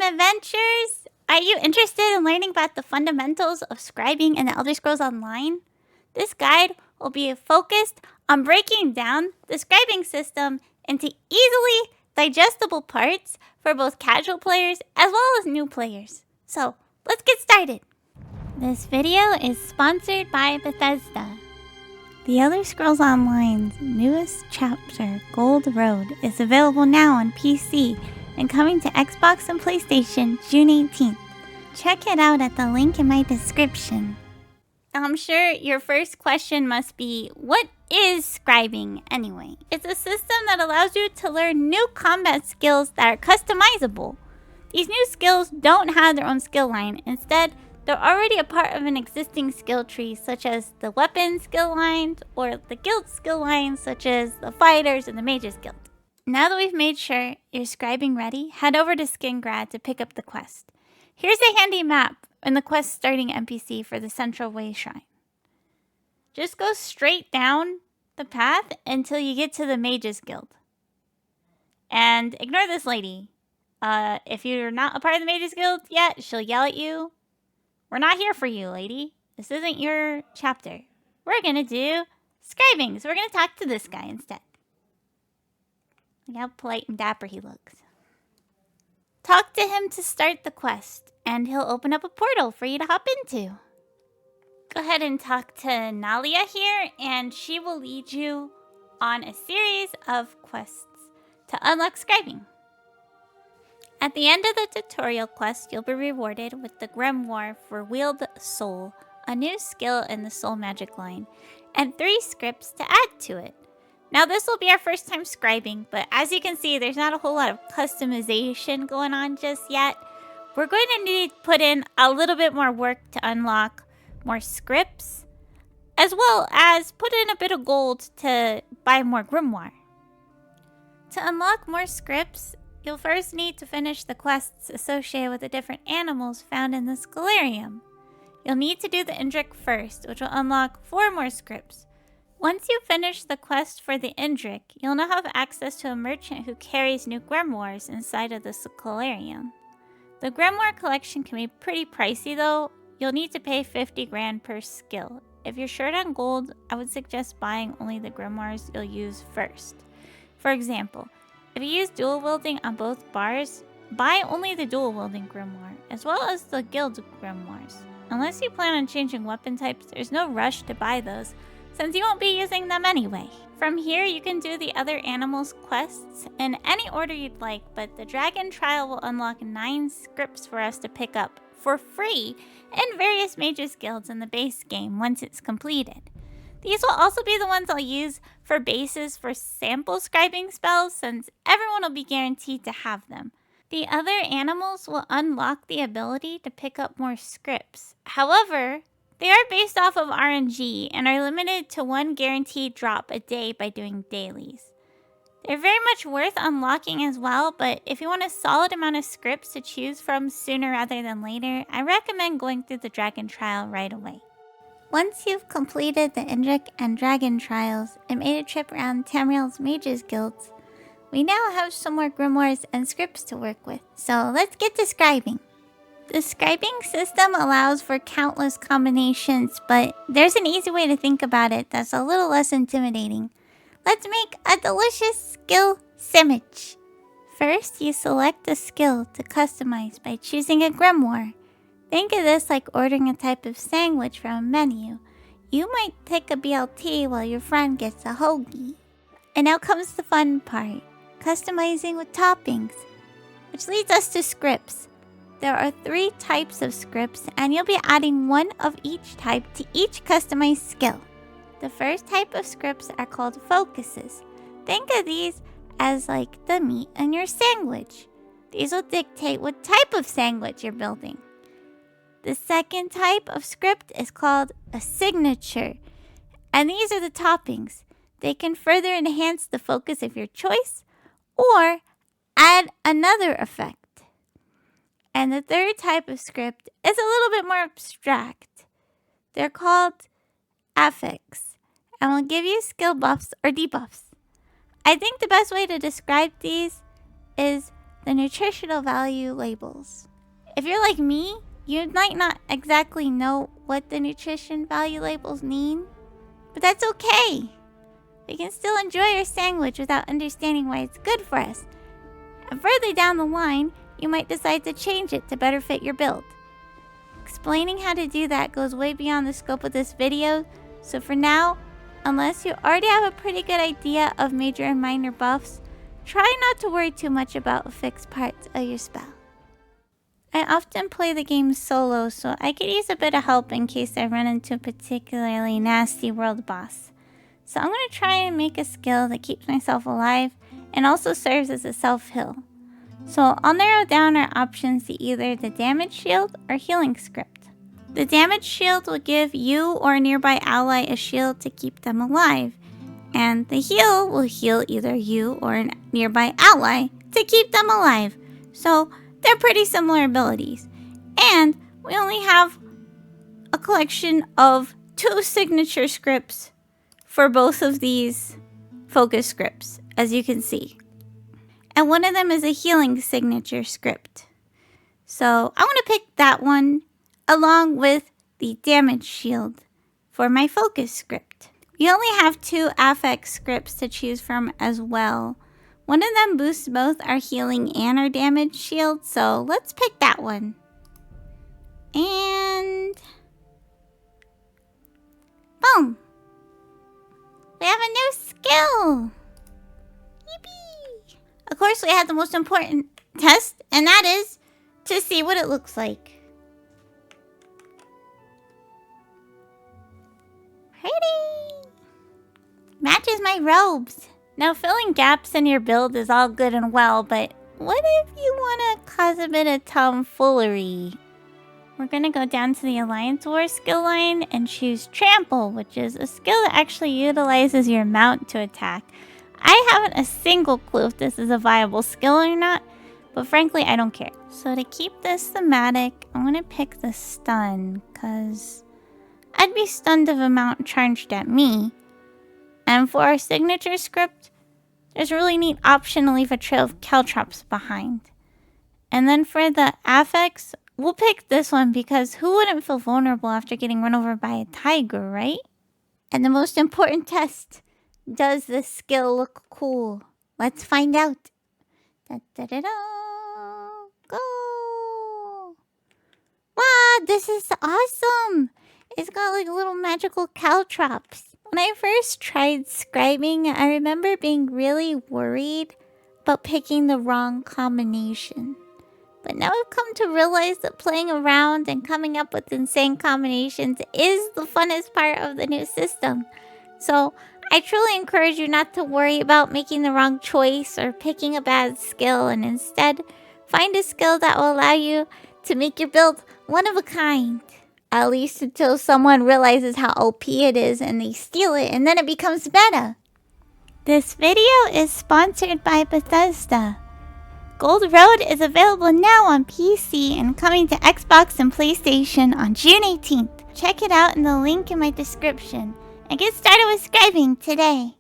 adventurers! Are you interested in learning about the fundamentals of scribing in the Elder Scrolls Online? This guide will be focused on breaking down the scribing system into easily digestible parts for both casual players as well as new players. So, let's get started! This video is sponsored by Bethesda. The Elder Scrolls Online's newest chapter, Gold Road, is available now on PC and coming to Xbox and PlayStation June 18th. Check it out at the link in my description. I'm sure your first question must be, what is scribing anyway? It's a system that allows you to learn new combat skills that are customizable. These new skills don't have their own skill line. Instead, they're already a part of an existing skill tree, such as the weapon skill lines or the guild skill lines, such as the fighters and the mages guild. Now that we've made sure you're scribing ready, head over to Skingrad to pick up the quest. Here's a handy map and the quest starting NPC for the Central Way Shrine. Just go straight down the path until you get to the Mages Guild. And ignore this lady. If you're not a part of the Mages Guild yet, she'll yell at you. We're not here for you, lady. This isn't your chapter. We're going to do scribing, so we're going to talk to this guy instead. Look how polite and dapper he looks. Talk to him to start the quest, and he'll open up a portal for you to hop into. Go ahead and talk to Nalia here, and she will lead you on a series of quests to unlock scribing. At the end of the tutorial quest, you'll be rewarded with the Grimoire for Wield Soul, a new skill in the soul magic line, and 3 scripts to add to it. Now this will be our first time scribing, but as you can see, there's not a whole lot of customization going on just yet. We're going to need to put in a little bit more work to unlock more scripts, as well as put in a bit of gold to buy more Grimoire. To unlock more scripts, you'll first need to finish the quests associated with the different animals found in the Scholarium. You'll need to do the Indrik first, which will unlock 4 more scripts. Once you finish the quest for the Indrik, you'll now have access to a merchant who carries new grimoires inside of the Scholarium. The grimoire collection can be pretty pricey though. You'll need to pay 50 grand per skill. If you're short on gold, I would suggest buying only the grimoires you'll use first. For example, if you use dual wielding on both bars, buy only the dual wielding grimoire, as well as the guild grimoires. Unless you plan on changing weapon types, there's no rush to buy those, since you won't be using them anyway. From here, you can do the other animals' quests in any order you'd like, but the Dragon Trial will unlock 9 scripts for us to pick up for free in various mages guilds in the base game once it's completed. These will also be the ones I'll use for bases for sample scribing spells, since everyone will be guaranteed to have them. The other animals will unlock the ability to pick up more scripts. However, they are based off of RNG and are limited to 1 guaranteed drop a day by doing dailies. They're very much worth unlocking as well, but if you want a solid amount of scripts to choose from sooner rather than later, I recommend going through the Dragon Trial right away. Once you've completed the Indrik and Dragon Trials and made a trip around Tamriel's Mages Guilds, we now have some more grimoires and scripts to work with, so let's get to scribing. The scribing system allows for countless combinations, but there's an easy way to think about it that's a little less intimidating. Let's make a delicious skill Sammich. First, you select a skill to customize by choosing a grimoire. Think of this like ordering a type of sandwich from a menu. You might pick a BLT while your friend gets a hoagie. And now comes the fun part, customizing with toppings, which leads us to scripts. There are 3 types of scripts, and you'll be adding 1 of each type to each customized skill. The first type of scripts are called focuses. Think of these as like the meat in your sandwich. These will dictate what type of sandwich you're building. The second type of script is called a signature, and these are the toppings. They can further enhance the focus of your choice or add another effect. And the third type of script is a little bit more abstract. They're called affix, and will give you skill buffs or debuffs. I think the best way to describe these is the nutritional value labels. If you're like me, you might not exactly know what the nutrition value labels mean, but that's okay. We can still enjoy our sandwich without understanding why it's good for us. And further down the line, you might decide to change it to better fit your build. Explaining how to do that goes way beyond the scope of this video, so for now, unless you already have a pretty good idea of major and minor buffs, try not to worry too much about fixed parts of your spell. I often play the game solo, so I could use a bit of help in case I run into a particularly nasty world boss. So I'm going to try and make a skill that keeps myself alive and also serves as a self-heal. So I'll narrow down our options to either the damage shield or healing script. The damage shield will give you or a nearby ally a shield to keep them alive, and the heal will heal either you or a nearby ally to keep them alive. So they're pretty similar abilities. And we only have a collection of 2 signature scripts for both of these focus scripts, as you can see. And one of them is a healing signature script. So I want to pick that one along with the damage shield for my focus script. We only have 2 affect scripts to choose from as well. One of them boosts both our healing and our damage shield, so let's pick that one. And boom! We have a new skill! Yippee! Of course, we have the most important test, and that is to see what it looks like. Pretty! Matches my robes. Now, filling gaps in your build is all good and well, but what if you want to cause a bit of tomfoolery? We're going to go down to the Alliance War skill line and choose Trample, which is a skill that actually utilizes your mount to attack. I haven't a single clue if this is a viable skill or not, but frankly, I don't care. So to keep this thematic, I'm going to pick the Stun, because I'd be stunned if a mount charged at me. And for our signature script, there's a really neat option to leave a trail of caltrops behind. And then for the affects, we'll pick this one because who wouldn't feel vulnerable after getting run over by a tiger, right? And the most important test, does this skill look cool? Let's find out. Da, da, da, da. Go! Wow, this is awesome! It's got like little magical caltrops. When I first tried scribing, I remember being really worried about picking the wrong combination. But now I've come to realize that playing around and coming up with insane combinations is the funnest part of the new system. So I truly encourage you not to worry about making the wrong choice or picking a bad skill, and instead find a skill that will allow you to make your build one of a kind. At least until someone realizes how OP it is and they steal it, and then it becomes meta. This video is sponsored by Bethesda. Gold Road is available now on PC and coming to Xbox and PlayStation on June 18th. Check it out in the link in my description and get started with scribing today.